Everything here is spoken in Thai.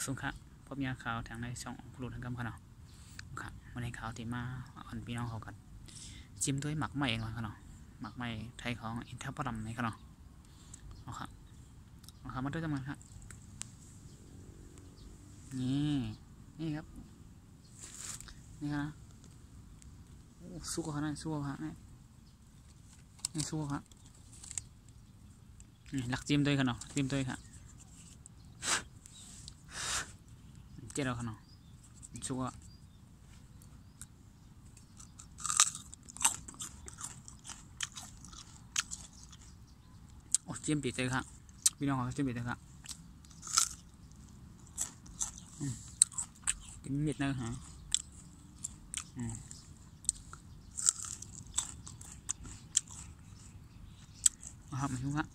สุขะพบยาขาวทางในช่องพลุทางกำขนาดค่ะวันนี้ขาวที่มาอ่อนพี่น้องเขากันจิ้มด้วยหมักไหม้เองขนาดหมักไหม้ไทยของอินทผลัมในขนาดเอาค่ะเอาค่ะมาด้วยจำกันครับนี่ครับนี่ครับสู้กันนะสู้กันนะนี่สู้ครับหลักจิ้มด้วยขนาดจิ้มด้วยค่ะเจ้าขนาดสู้กันโอ้จิ้มปิดเลยครับพี่น้องเขาจิ้มปิดเลยครับกินเม็ดนะฮะครับมาดูครับ